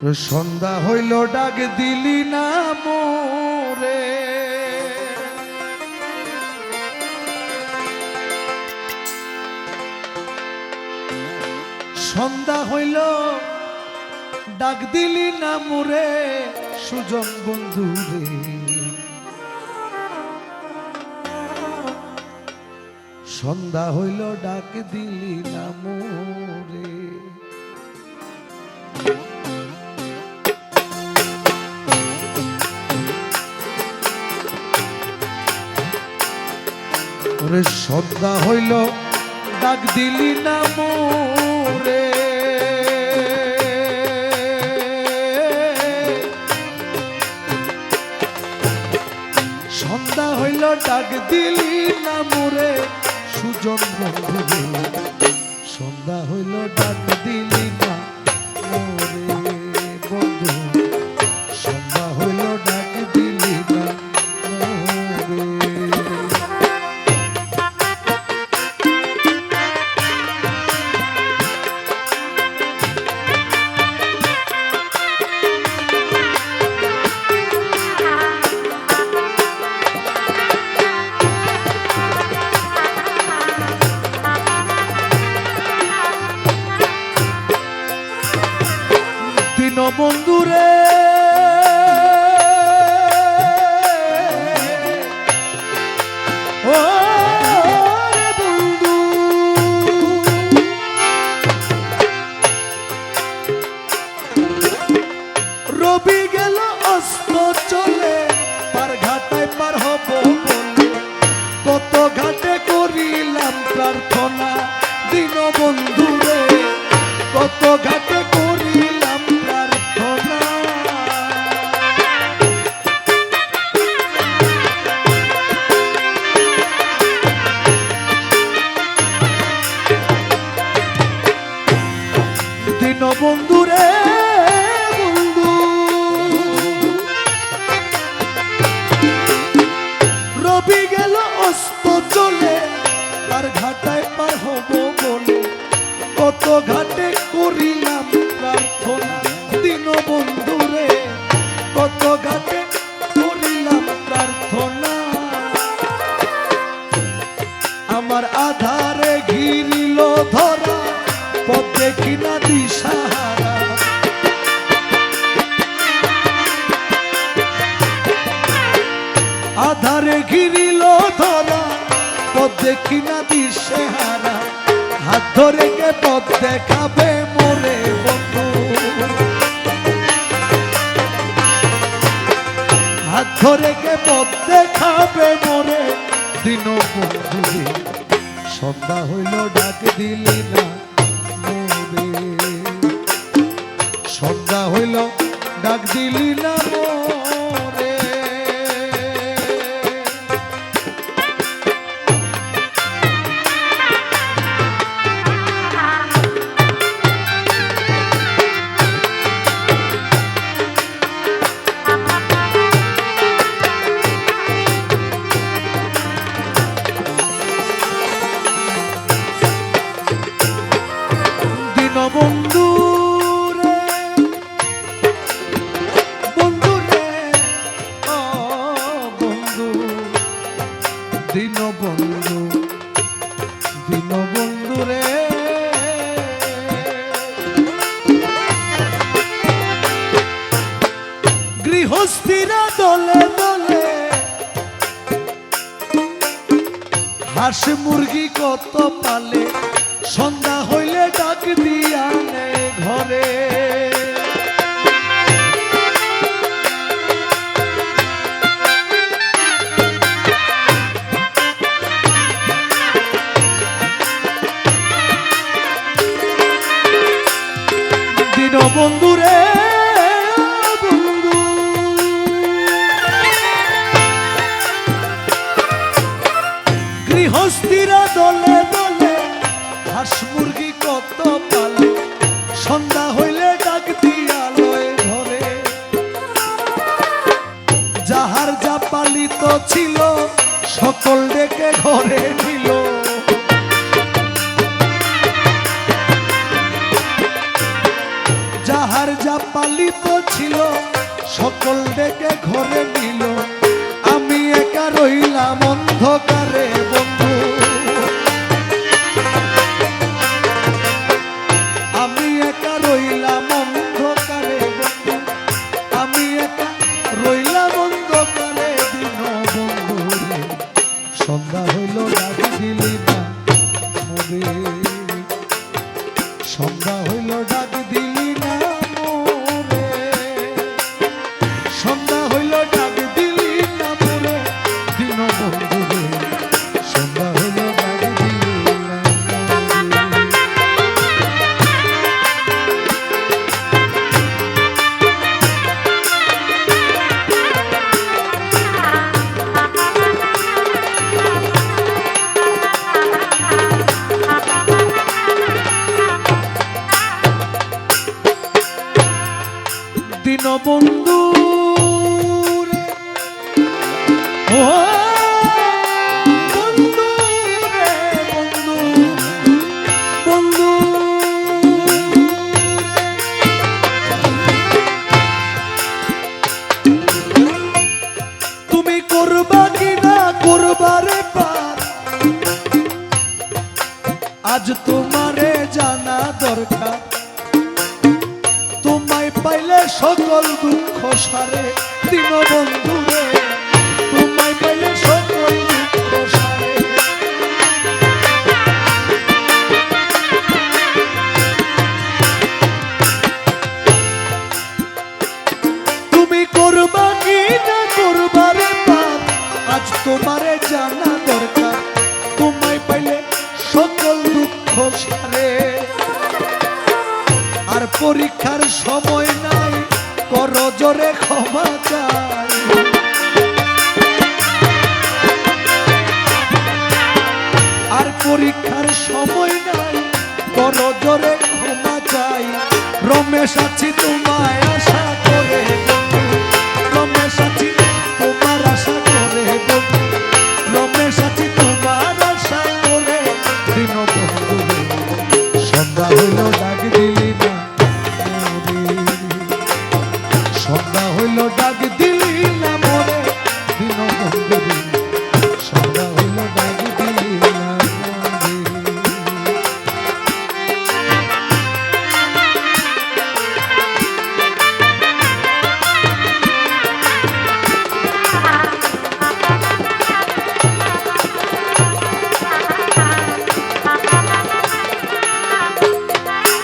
সন্ধ্যা হইল ডাক দিলি না মোরে, সন্ধ্যা হইল ডাক দিলি না মোরে সুজন বন্ধু রে। সন্ধ্যা হইল ডাক দিলি না মোরে, ওরে সন্ধ্যা হইল ডাক দিলি না মোরে, সন্ধ্যা হইল ডাক দিলি না মোরে সুজন বন্ধু রে। সন্ধ্যা হইল ডাক দিলি না মোরে বন্ধু, সন্ধ্যা হইল ডাক দিলি না মোরে। বন্ধুরে ও বন্ধু, রবি গেল অস্ত চলে পার ঘাটায় পার হব বলে, কত ঘাটে করিলাম প্রার্থনা দিন বন্ধুরে, কত ঘাটে করিলাম প্রার্থনা। দিন বন্ধুরে বন্ধু, রবি গেল অস্ত চলে আর ঘাটায় পার হব বলে, কত ঘাটে করিলাম প্রার্থনা দিন বন্ধুরে, কত ঘাটে করিলাম প্রার্থনা। আমার আধারে ঘিরিল ধরা পথ দেখি না দিশাহারা, আধারে ঘিরিল ধরা পথ দেখি না দিশাহারা, হাত ধরে কে পথ দেখাবে মোরে বন্ধু, হাত ধরে কে পথ দেখাবে মোরে দিন বন্ধু রে। সন্ধ্যা হইল ডাক দিলি না মোরে, সন্ধ্যা হইল ডাক দিলি না মোরে। বন্ধু রে বন্ধু রে ও বন্ধু, দিন বন্ধু দিন বন্ধু রে। গৃহস্থিরা দলে দলে হাঁস মুরগি কত পালে, সন্ধ্যা হইলে ডাক দিয়া নে ঘরে, দিন বন্ধুরে বন্ধু, গৃহস্থিরা দলে দলে হাঁস মুরগি কত পালে, সন্ধ্যা হইলে ডাক দিয়া লয় ঘরে, যাহার যা পালিত ছিল সকল ডেকে ঘরে নিল, যাহার আহার যা পালিত ছিল সকল ডেকে ঘরে নিল, আমি একা রইলাম অন্ধকারে বন্ধু। আমি একা রইলাম অন্ধকারে বন্ধু, আমি একা রইলাম অন্ধকারে দিন বন্ধু রে। সন্ধ্যা হইল ডাক দিলি না মোরে, সন্ধ্যা হইল ডাক দিলি না মোরে, সন্ধ্যা হইল ডাক দিলি না মোরে দিন বন্ধু রে। সন্ধ্যা হইল ডাক দিলি না দিন বন্ধু রে, ও বন্ধু রে, বন্ধু বন্ধু তুমি করবা কি না করবারে পার, আজ তোমারে জানা দরকার। তোমায় পাইলে সকল দুঃখ সারে দিন বন্ধু রে, তোমায় পাইলে সকল দুঃখ সারে। তুমি করবা কি না করবারে পার, আজ তোমারে জানা দরকার। তোমায় পাইলে সকল দুঃখ সারে। আর পরীক্ষার সময় নাই, কর জোরে ক্ষমা চাই। আর পরীক্ষার সময় নাই, কর জোরে ক্ষমা চাই। রমেশ আছি তোমায় আশা